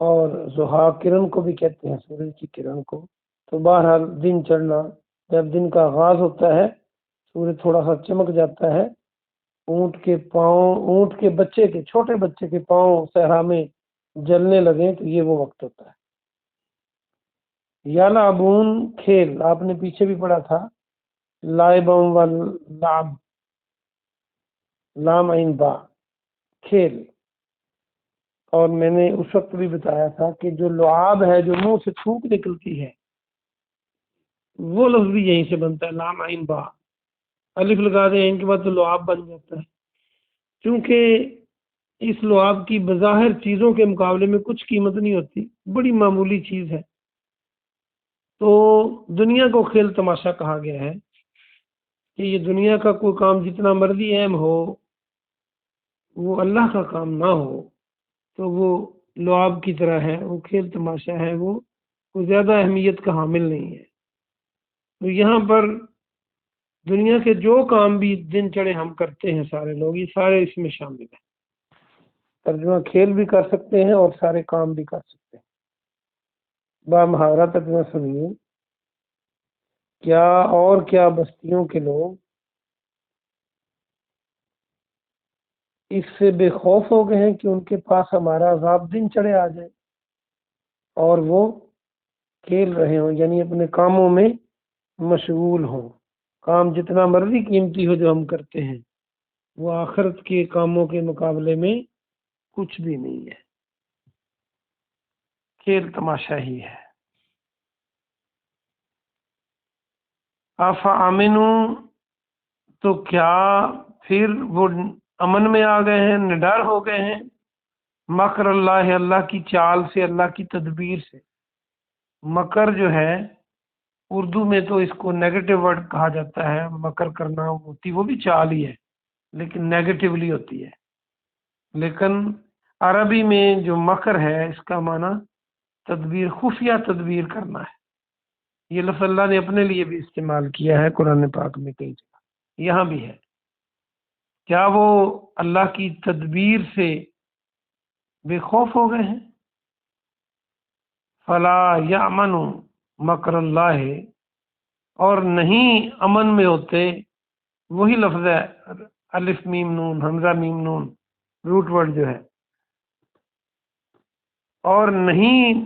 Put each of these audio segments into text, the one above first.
اور ضحیٰ کرن کو بھی کہتے ہیں، سورج کی کرن کو۔ تو بہرحال دن چڑھنا، جب دن کا آغاز ہوتا ہے سورج تھوڑا سا چمک جاتا ہے، اونٹ کے بچے کے، چھوٹے بچے کے پاؤں صحرا میں جلنے لگیں تو یہ وہ وقت ہوتا ہے۔ یلعبون کھیل، آپ نے پیچھے بھی پڑھا تھا، لائبم واللعب، لام عین با، کھیل۔ اور میں نے اس وقت بھی بتایا تھا کہ جو لعاب ہے، جو منہ سے تھوک نکلتی ہے، وہ لفظ بھی یہیں سے بنتا ہے، لام عین با، الف لگا دیں ان کے بعد تو لعاب بن جاتا ہے، کیونکہ اس لعاب کی بظاہر چیزوں کے مقابلے میں کچھ قیمت نہیں ہوتی، بڑی معمولی چیز ہے۔ تو دنیا کو کھیل تماشا کہا گیا ہے کہ یہ دنیا کا کوئی کام جتنا مرضی اہم ہو، وہ اللہ کا کام نہ ہو تو وہ لعاب کی طرح ہے، وہ کھیل تماشا ہے، وہ کوئی زیادہ اہمیت کا حامل نہیں ہے۔ تو یہاں پر دنیا کے جو کام بھی دن چڑھے ہم کرتے ہیں سارے لوگ، یہ سارے اس میں شامل ہیں۔ ترجمہ کھیل بھی کر سکتے ہیں اور سارے کام بھی کر سکتے ہیں۔ محاورہ ترجمہ سنیے، کیا بستیوں کے لوگ اس سے بے خوف ہو گئے ہیں کہ ان کے پاس ہمارا عذاب دن چڑھے آ جائے اور وہ کھیل رہے ہوں، یعنی اپنے کاموں میں مشغول ہوں۔ کام جتنا مرضی قیمتی ہو جو ہم کرتے ہیں، وہ آخرت کے کاموں کے مقابلے میں کچھ بھی نہیں ہے، کھیل تماشا ہی ہے۔ آمنو، تو کیا پھر وہ امن میں آ گئے ہیں، نڈر ہو گئے ہیں، مکر اللہ، اللہ کی چال سے، اللہ کی تدبیر سے۔ مکر جو ہے اردو میں تو اس کو نیگیٹو ورڈ کہا جاتا ہے، مکر کرنا ہوتی وہ بھی چال ہی ہے لیکن نیگیٹیولی ہوتی ہے، لیکن عربی میں جو مکر ہے اس کا معنی تدبیر، خفیہ تدبیر کرنا ہے۔ یہ لفظ اللہ نے اپنے لیے بھی استعمال کیا ہے قرآن پاک میں کئی جگہ، یہاں بھی ہے۔ کیا وہ اللہ کی تدبیر سے بے خوف ہو گئے ہیں؟ فلا یامن مکر اللہ، اور نہیں امن میں ہوتے، وہی لفظ ہے الف میم نون، حمزہ میم نون، روٹ ورڈ جو ہے، اور نہیں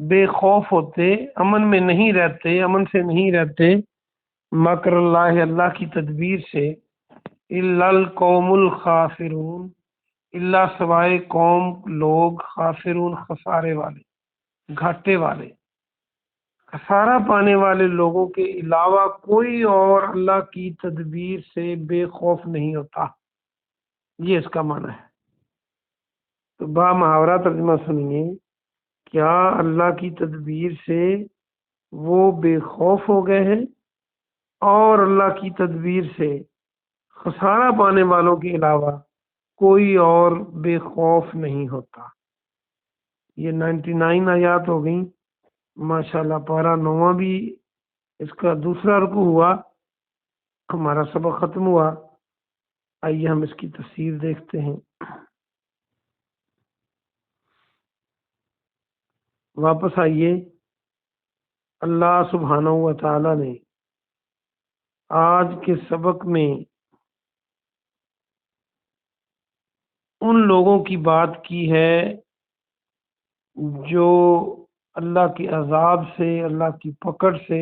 بے خوف ہوتے، امن میں نہیں رہتے، امن سے نہیں رہتے، مکر اللہ، اللہ کی تدبیر سے، الا القوم الخاسرون، اللہ سوائے قوم، لوگ، خاسرون خسارے والے، گھاٹے والے، خسارہ پانے والے لوگوں کے علاوہ کوئی اور اللہ کی تدبیر سے بے خوف نہیں ہوتا، یہ اس کا معنی ہے۔ تو با محاورہ ترجمہ سنیے، کیا اللہ کی تدبیر سے وہ بے خوف ہو گئے ہیں اور اللہ کی تدبیر سے خسارہ پانے والوں کے علاوہ کوئی اور بے خوف نہیں ہوتا۔ یہ 99 آیات ہو گئیں ماشاءاللہ، پارہ 9 بھی اس کا دوسرا رکوع ہوا، ہمارا سبق ختم ہوا۔ آئیے ہم اس کی تفسیر دیکھتے ہیں۔ واپس آئیے، اللہ سبحانہ و تعالی نے آج کے سبق میں ان لوگوں کی بات کی ہے جو اللہ کے عذاب سے، اللہ کی پکڑ سے،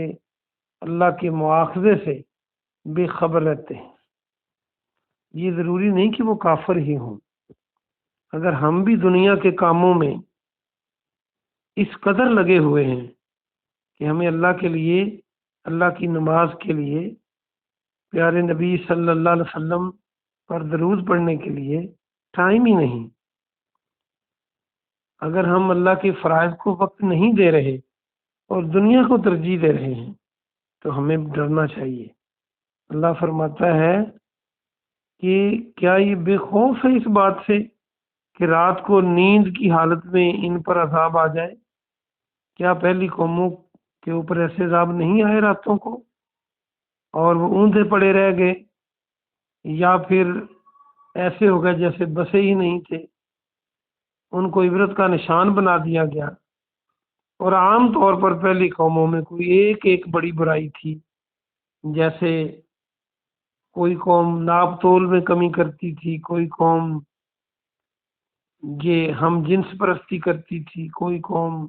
اللہ کے مواخذے سے بے خبر رہتے ہیں۔ یہ ضروری نہیں کہ وہ کافر ہی ہوں، اگر ہم بھی دنیا کے کاموں میں اس قدر لگے ہوئے ہیں کہ ہمیں اللہ کے لیے، اللہ کی نماز کے لیے، پیارے نبی صلی اللہ علیہ وسلم پر درود پڑھنے کے لیے ٹائم ہی نہیں، اگر ہم اللہ کے فرائض کو وقت نہیں دے رہے اور دنیا کو ترجیح دے رہے ہیں تو ہمیں ڈرنا چاہیے۔ اللہ فرماتا ہے کہ کیا یہ بے خوف ہے اس بات سے کہ رات کو نیند کی حالت میں ان پر عذاب آ جائے؟ کیا پہلی قوموں کے اوپر ایسے عذاب نہیں آئے راتوں کو اور وہ اوندھے پڑے رہ گئے، یا پھر ایسے ہو گئے جیسے بسے ہی نہیں تھے؟ ان کو عبرت کا نشان بنا دیا گیا، اور عام طور پر پہلی قوموں میں کوئی ایک بڑی برائی تھی، جیسے کوئی قوم ناپ تول میں کمی کرتی تھی، کوئی قوم یہ ہم جنس پرستی کرتی تھی، کوئی قوم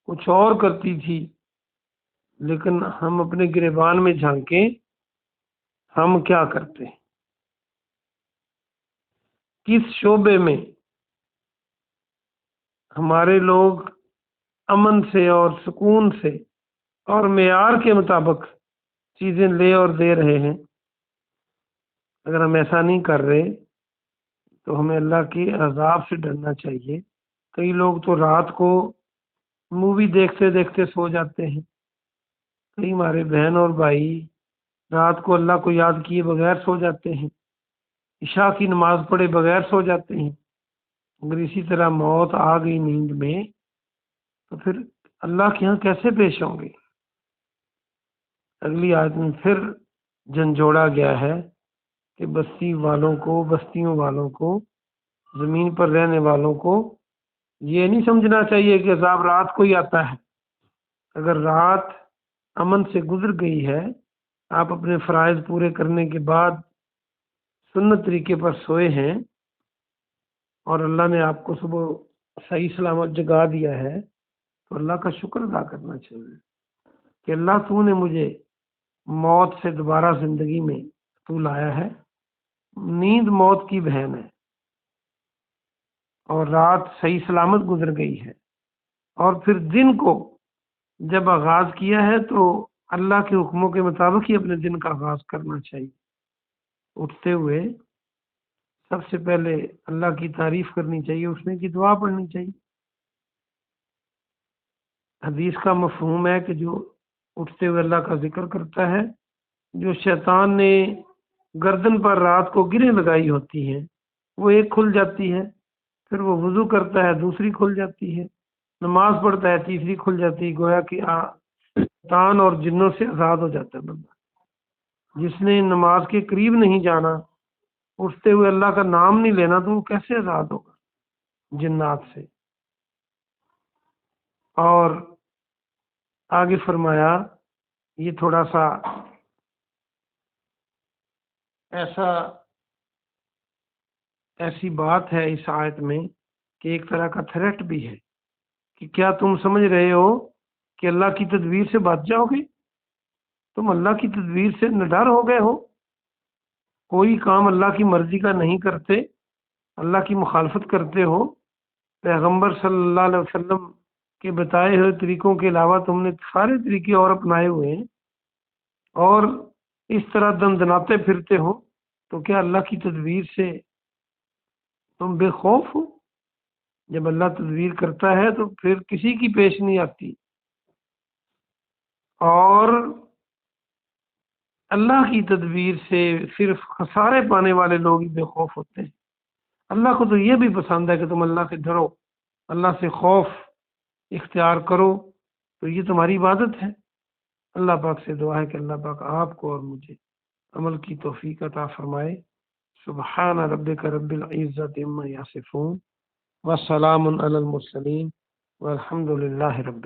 کچھ اور کرتی تھی۔ لیکن ہم اپنے گریبان میں جھانکیں، ہم کیا کرتے ہیں، کس شعبے میں ہمارے لوگ امن سے اور سکون سے اور معیار کے مطابق چیزیں لے اور دے رہے ہیں۔ اگر ہم ایسا نہیں کر رہے تو ہمیں اللہ کے عذاب سے ڈرنا چاہیے۔ کئی لوگ تو رات کو مووی دیکھتے دیکھتے سو جاتے ہیں، کئی ہمارے بہن اور بھائی رات کو اللہ کو یاد کیے بغیر سو جاتے ہیں، عشاء کی نماز پڑھے بغیر سو جاتے ہیں۔ اگر اسی طرح موت آ گئی نیند میں تو پھر اللہ کے ہاں کیسے پیش ہوں گے؟ اگلی آیت میں پھر جھنجھوڑا گیا ہے کہ بستیوں والوں کو زمین پر رہنے والوں کو یہ نہیں سمجھنا چاہیے کہ عذاب رات کو ہی آتا ہے۔ اگر رات امن سے گزر گئی ہے، آپ اپنے فرائض پورے کرنے کے بعد سنت طریقے پر سوئے ہیں اور اللہ نے آپ کو صبح صحیح سلامت جگا دیا ہے، تو اللہ کا شکر ادا کرنا چاہیے کہ اللہ تو نے مجھے موت سے دوبارہ زندگی میں تو لایا ہے۔ نیند موت کی بہن ہے، اور رات صحیح سلامت گزر گئی ہے، اور پھر دن کو جب آغاز کیا ہے تو اللہ کے حکموں کے مطابق ہی اپنے دن کا آغاز کرنا چاہیے۔ اٹھتے ہوئے سب سے پہلے اللہ کی تعریف کرنی چاہیے، اٹھنے کی دعا پڑھنی چاہیے۔ حدیث کا مفہوم ہے کہ جو اٹھتے ہوئے اللہ کا ذکر کرتا ہے، جو شیطان نے گردن پر رات کو گریں لگائی ہوتی ہیں وہ ایک کھل جاتی ہے، پھر وہ وضو کرتا ہے دوسری کھل جاتی ہے، نماز پڑھتا ہے تیسری کھل جاتی ہے۔ گویا کہ شیطان اور جنوں سے آزاد ہو جاتا ہے بندہ۔ جس نے نماز کے قریب نہیں جانا، اٹھتے ہوئے اللہ کا نام نہیں لینا، تو وہ کیسے آزاد ہوگا جنات سے؟ اور آگے فرمایا، یہ تھوڑا سا ایسی بات ہے اس آیت میں کہ ایک طرح کا تھریٹ بھی ہے کہ کیا تم سمجھ رہے ہو کہ اللہ کی تدبیر سے بچ جاؤ گے؟ تم اللہ کی تدبیر سے نڈر ہو گئے ہو؟ کوئی کام اللہ کی مرضی کا نہیں کرتے، اللہ کی مخالفت کرتے ہو، پیغمبر صلی اللہ علیہ وسلم کے بتائے ہوئے طریقوں کے علاوہ تم نے سارے طریقے اور اپنائے ہوئے ہیں اور اس طرح دندناتے پھرتے ہو، تو کیا اللہ کی تدبیر سے تم بے خوف ہو؟ جب اللہ تدبیر کرتا ہے تو پھر کسی کی پیش نہیں آتی، اور اللہ کی تدبیر سے صرف خسارے پانے والے لوگ ہی بے خوف ہوتے ہیں۔ اللہ کو تو یہ بھی پسند ہے کہ تم اللہ سے ڈرو، اللہ سے خوف اختیار کرو، تو یہ تمہاری عبادت ہے۔ اللہ پاک سے دعا ہے کہ اللہ پاک آپ کو اور مجھے عمل کی توفیق عطا فرمائے۔ سبحان ربک رب العزت عما یصفون وسلام علی المرسلین والحمد للہ رب العالمین۔